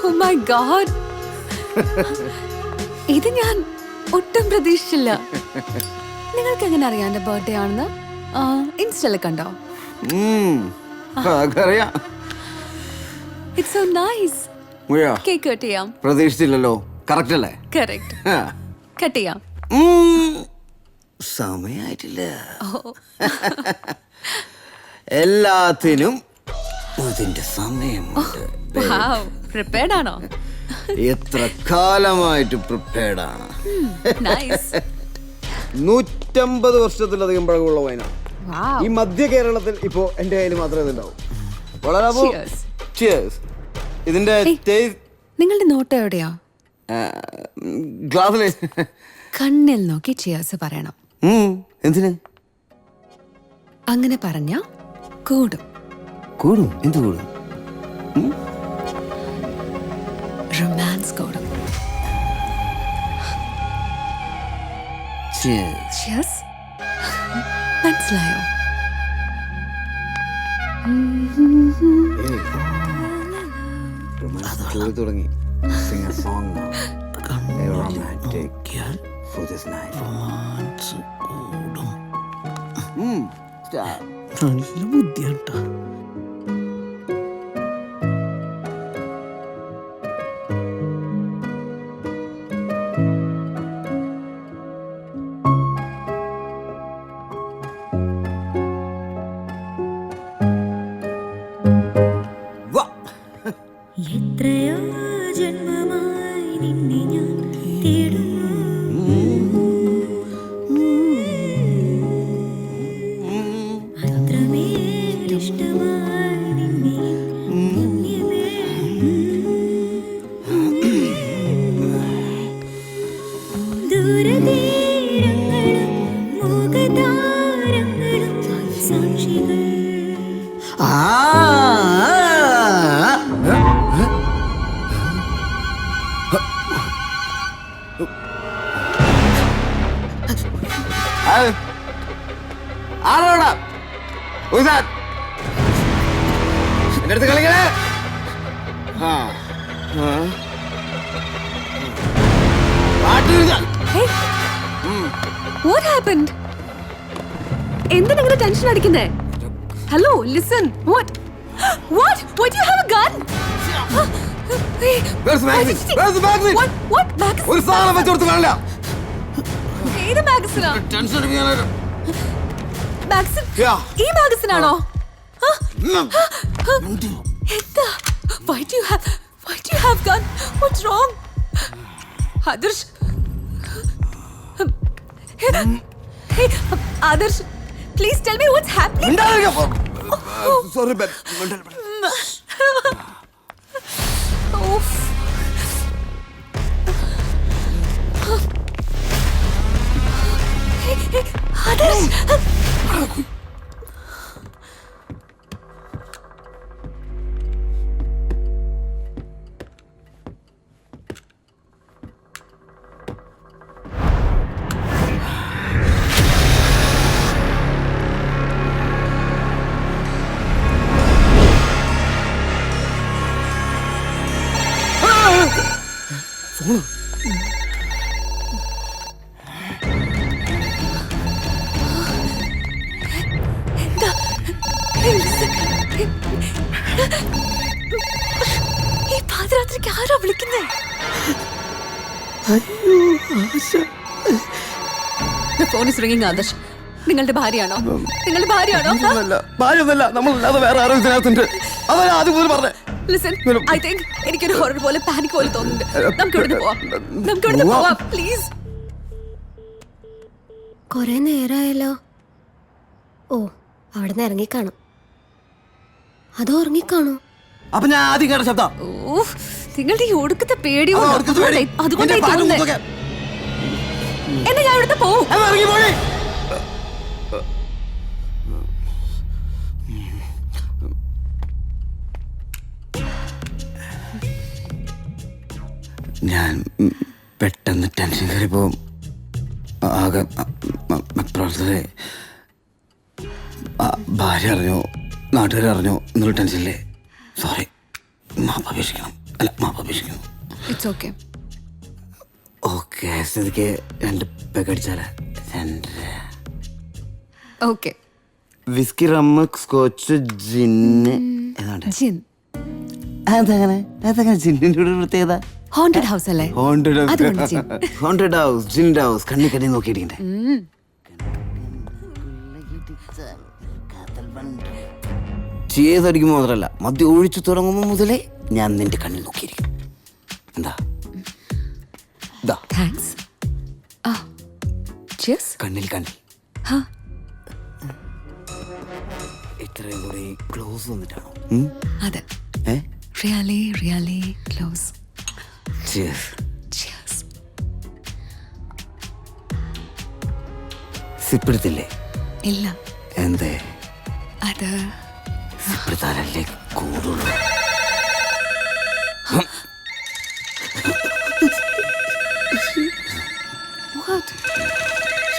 Oh my God. ഇത് ഞാൻ ഒട്ടും പ്രതീക്ഷിച്ചില്ല. നിങ്ങൾക്ക് എങ്ങനെ അറിയാം എന്റെ ബർത്ത്ഡേ ആണെന്ന്? ഇൻസ്റ്റയിൽ കണ്ടോ? It's so nice. Cake cut ചെയ്യാം. പ്രതീക്ഷിച്ചില്ലല്ലോ. കറക്റ്റ് അല്ലേ? കറക്റ്റ്. കട്ട് ചെയ്യാം. സമയായിട്ടില്ല. എല്ലാത്തിനും അതിന്റെ സമയമുണ്ട്. പ്രിപ്പയർഡ് ആണോ? എത്ര കാലമായിട്ട് പ്രിപ്പയർഡ് ആണ്. 150 വർഷത്തിലധികം പഴക്കമുള്ള വൈനാണ്. ഈ മധ്യ കേരളത്തിൽ ഇപ്പോ എന്റെ കയ്യിൽ മാത്രമേ ഇതുണ്ടാവും. ഇതിന്റെ നിങ്ങളുടെ നോട്ട് എവിടെയാ? ഗ്ലാസ്സില് കണ്ണിൽ നോക്കി ചിയേഴ്സ് പറയണം. എന്തിന്? അങ്ങനെ പറഞ്ഞ കൂടും. കൂടും? എന്ത് കൂടും? റൊമാൻസ് കൂടും. Cheers. മനസ്സിലായോ? തുടങ്ങി. Sing a song now. A romantic for this night. Romance കൂടും. Start. നല്ല ബുദ്ധിയാട്ടാ. എത്രയോ ജന്മമായി നിന്നെ ഞാൻ തേടുന്നു. അത്രമേൽ ഇഷ്ടമായി നിന്നെ പുണ്യമേ. ദൂരതീരങ്ങളും മുഖതാരങ്ങളും സാക്ഷികൾ. ആരോടാ എന്റെ അടുത്ത് കളിക്കണേ? What happened? എന്തിനാ ഇങ്ങനെ tension അടിക്കുന്നേ? Hello, listen. What? Why do you have a gun? Where's the magazine? Where's the magazine? What magazine? ഒരു സാധനം വെച്ചോടുത്ത് കാണില്ല. ഏത് മാഗസിനാ? ടെൻഷൻ അടിക്കാനായിട്ട്. മാഗസിൻ? Yeah. ഈ മാഗസിനാണോ? എന്താ? Why do you have gun? What's wrong? Adarsh. Hey, Adarsh, please tell me what's happening. Sorry, Oof. Hey, Adarsh. ഈ പാതിരാത്രിക്ക് ആരാ വിളിക്കുന്നേ? Phone is ringing. Adarsh, നിങ്ങളുടെ ഭാര്യയാണോ? നിങ്ങളുടെ ഭാര്യയാണോ? ഭാര്യയൊന്നല്ല, നമ്മളല്ലാതെ വേറെ ആരും ഇതിനകത്തുണ്ട്. അതല്ല ആദ്യം പോലും പറഞ്ഞേ. Listen, I think എനിക്കൊരു ഹൊറർ പോലെ പാനിക് പോലെ തോന്നുന്നുണ്ട്. നമുക്ക് ഇവിടുന്ന് പോവാം പ്ലീസ്. കൊറേ നേരമായല്ലോ. ഓ, അവിടെ നിന്ന് ഇറങ്ങിക്കാണും. അതോ ഉറങ്ങിക്കാണോ? അപ്പൊ ഞാൻ ആദ്യം കേട്ട ശബ്ദം. നിങ്ങളുടെ ഈ ഒടുക്കത്തെ പേടിയോണ്ട് അതുകൊണ്ടായി തോന്നുന്നത്. എന്നാ ഞാൻ ഇവിടുത്തെ പോവും. ഞാൻ പെട്ടെന്ന് ടെൻഷൻ കയറിപ്പോ ആകെ പ്രവർത്തകരെ ഭാര്യ അറിഞ്ഞോ നാട്ടുകാർ അറിഞ്ഞോ എന്നുള്ള ടെൻഷനില്ലേ. സോറി, മാപ്പ് അപേക്ഷിക്കണം. അല്ല മാപ്പപേക്ഷിക്കുന്നു. It's okay. ഓക്കെ സ്ഥിതിക്ക് 2 പെഗ് അടിച്ചാലേ. 2 okay. Whisky, rum, scotch, gin. ഏതാണ്ട് ജിൻ. അതങ്ങനെ ജിന്നിന്റെ ഒരു പ്രത്യേകത. ഹോണ്ടഡ് ഹൗസ് അല്ലേ? അതുകൊണ്ട് gin. Haunted house, ginned house. കണ്ണി നോക്കിയിരിക്കണ്ടേ? ചെയ്തടിക്കുമ്പോൾ മാത്രമല്ല, മദ്യം ഒഴിച്ചു തുടങ്ങുമ്പോൾ മുതലേ ഞാൻ നിന്റെ കണ്ണിൽ നോക്കിയിരിക്കും. എന്താ താങ്ക്സ്. ചിയേഴ്സ്. കണ്ണിൽ ഹാ. ഇത്രയും കൂടി ക്ലോസ് വന്നിട്ടാണോ? അതെ. Really close. ചിയേഴ്സ്. സിപ്പെടുത്തില്ലേ? ഇല്ല. എന്തേ? അത് സിപ്പെടുത്താലല്ലേ കൂടുള്ളൂ. What?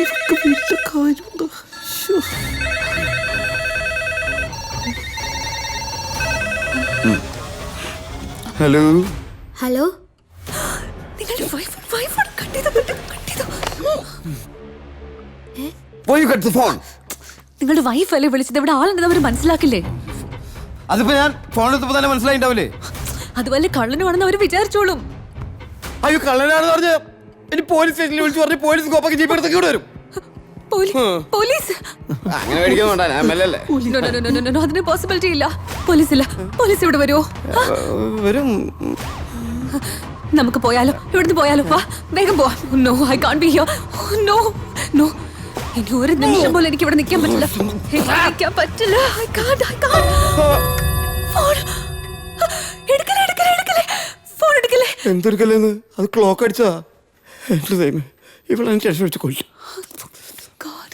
ഇവർക്ക് വീഴ്ച കാര്യമുണ്ടോ? ഹലോ ഹലോ, നിങ്ങളുടെ വൈഫാണ്. കട്ട് ചെയ്തോ. ഫോൺ. നിങ്ങളുടെ വൈഫല്ലേ വിളിച്ചത്? ഇവിടെ ആളുണ്ടെന്ന് അവർ മനസ്സിലാക്കില്ലേ? അതിപ്പോ ഞാൻ ഫോൺ എടുത്തപ്പോ തന്നെ മനസ്സിലായിണ്ടാവില്ലേ? അതുപോലെ കള്ളനുമാണെന്ന് അവർ വിചാരിച്ചോളും. അയ്യോ കള്ളനാണെന്ന് പറഞ്ഞ ഇനി പോലീസ് സ്റ്റേഷനിൽ വിളിച്ചു പറഞ്ഞ് പോലീസ് കോപ്പൊക്കെ ജീപ്പ് എടുത്തൊക്കെ ഇവിടെ വരും. പോലീസ് അങ്ങനെ മേടിക്കാൻ വേണ്ട, ഞാൻ എംഎൽഎ. No, അതിന് പോസിബിലിറ്റി ഇല്ല. പോലീസ് ഇവിടെ വരുമോ? വരും. നമുക്ക് പോയാലോ? ഇവിടുന്ന് പോയാലോ? വാ, വേഗം പോവാം. No, I can't be here. No. ഇനി ഒരു നിമിഷം പോലും എനിക്ക് ഇവിടെ നിൽക്കാൻ പറ്റില്ല. I can't. ഫോൺ എടുക്കല്ലേ. എന്തൊരുക്കല്ലേന്ന്? അത് ക്ലോക്ക് അടിച്ചാ. എന്റെ ദൈവമേ, ഇവിടെ ടെൻഷൻ അടിച്ച് കൊല്ലും. God.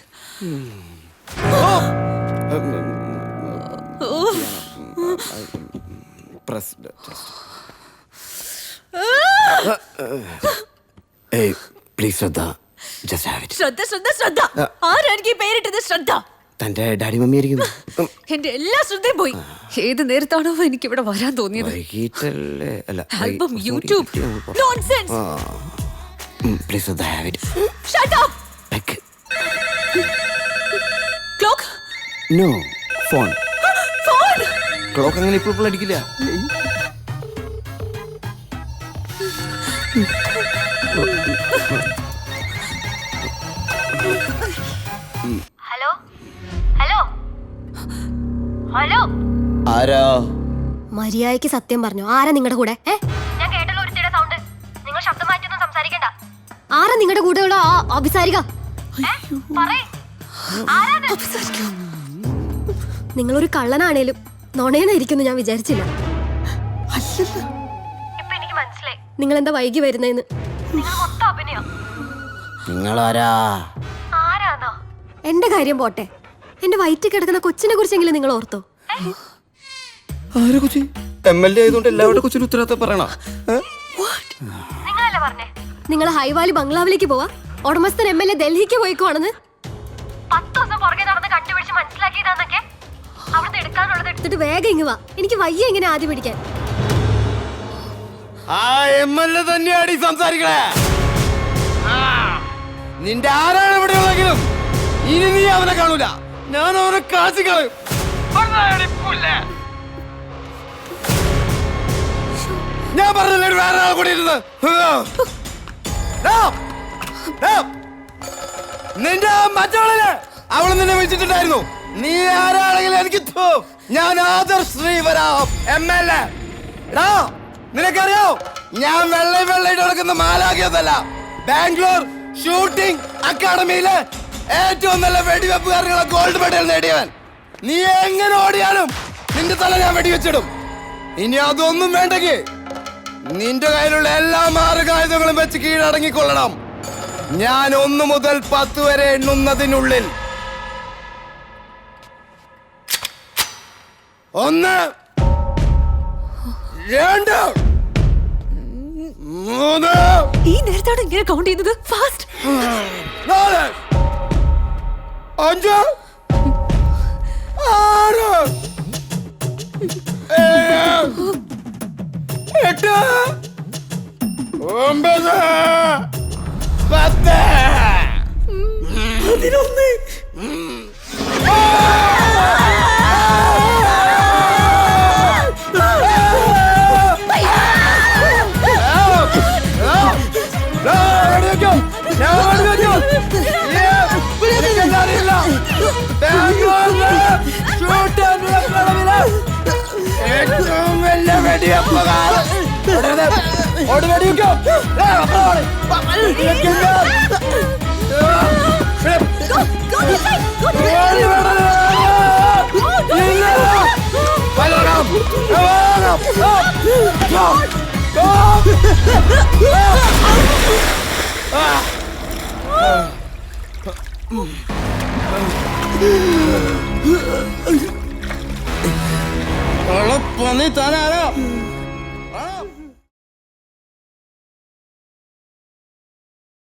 Hey, please ശ്രദ്ധ. Just have it. ശ്രദ്ധ. ആരായിരിക്കും പേരിട്ടത് ശ്രദ്ധ? തന്റെ ഡാഡി മമ്മി ആയിരിക്കും. എന്റെ എല്ലാ ശ്രദ്ധയും പോയി. ഏത് നേരത്താണോ എനിക്ക് ഇവിടെ വരാൻ തോന്നിയത്? വൈകിട്ടല്ലേ? അല്ല, ആൽബം, യൂട്യൂബ്. Nonsense. Please ശ്രദ്ധ, have it. Shut up. Back. Clock. No, phone. Phone. Clock അങ്ങനെ ഇപ്പോൾ അടിക്കില്ല. ഹലോ. ആരാ? മര്യാദയ്ക്ക് സത്യം പറഞ്ഞു. ആരാ നിങ്ങളുടെ കൂടെ? ഞാൻ കേട്ടല്ലോ ഒരുത്തിയുടെ സൗണ്ട്. നിങ്ങൾ ശബ്ദം മാറ്റൊന്നും സംസാരിക്കണ്ട. ആരാ നിങ്ങളുടെ കൂടെയുള്ള ആ അഭിസാരിക? നിങ്ങളൊരു കള്ളനാണേലും നുണയനായിരിക്കും ഞാൻ വിചാരിച്ചില്ല. ഇപ്പൊ എനിക്ക് മനസ്സിലായി നിങ്ങൾ എന്താ വൈകി വരുന്നതെന്ന്. നിങ്ങൾ മൊത്തം അഭിനയം. നിങ്ങളാരാ? ആരാന്നോ? എന്റെ കാര്യം പോട്ടെ, എന്റെ വയറ്റിൽ കിടക്കുന്ന കൊച്ചിനെ കുറിച്ചെങ്കിലും നിങ്ങൾ ഓർത്തോ? ആരാ കൊച്ചി? എംഎൽഎ ആയതുകൊണ്ട് എല്ലാവരുടെ കൊച്ചിനും ഉത്തരവാദിത്തം പറയണ. നിങ്ങളല്ലേ പറഞ്ഞേ നിങ്ങൾ ഹൈവാലി ബംഗ്ലാവിലേക്ക് പോവാ? ഉടമസ്ഥൻ എംഎൽഎ ഡൽഹിക്ക് പോയിക്കോണെന്ന് 10 ദിവസം പുറകെ നടന്ന് കണ്ടുപിടിച്ച് മനസ്സിലാക്കിയതാന്നൊക്കെ. അവിടുന്ന് എടുക്കാനുള്ളത് എടുത്തിട്ട് വേഗം ഇങ്ങ് വാ. എനിക്ക് വയ്യ ഇങ്ങനെ ആദ്യം പിടിക്കാൻ. ആ എംഎൽഎ തന്നെയാണ് ഈ സംസാരിക്കണേ. നിന്റെ ആരാണ് ഇവിടെ ഉള്ളെങ്കിലും ഇനി നീ അവനെ കാണൂല. ഞാൻ അവനെ കാശി കളയും. ഞാൻ പറഞ്ഞില്ലേ വേറെ ആൾ കൂടി ഇരുന്ന്. നിന്റെ മറ്റവളില് അവള് നിന്നെ വിളിച്ചിട്ടുണ്ടായിരുന്നു. നീ ആരാണെങ്കിലും എനിക്ക് ഞാൻ ആദർ ശ്രീവരാം എംഎൽഎ. നിനക്കറിയോ ഞാൻ വെള്ളയിട്ട് നടക്കുന്ന മാലാഖിയൊന്നല്ല. ബാംഗ്ലൂർ ഷൂട്ടിംഗ് അക്കാഡമിയിലെ ഏറ്റവും നല്ല വെടിവെപ്പുകാരനുള്ള ഗോൾഡ് മെഡൽ നേടിയവൻ. നീ എങ്ങനെ ഓടിയാലും നിന്റെ തല ഞാൻ വെടിവെച്ചിടും. ഇനി അതൊന്നും വേണ്ടെങ്കിൽ നിന്റെ കയ്യിലുള്ള എല്ലാ മാർഗായുധങ്ങളും വെച്ച് കീഴടങ്ങിക്കൊള്ളണം. ഞാൻ 1 മുതൽ 10 വരെ എണ്ണുന്നതിനുള്ളിൽ 1, 2, 3. ഈ നേരത്താണ് ഇങ്ങനെ കൗണ്ട് ചെയ്യുന്നത്? ഫാസ്റ്റ്. 4, 5, 6, 7, 8. 9 10 11 ഏറ്റവും വലിയ വെടിയപ്പകാലം പന്നി താനാരോ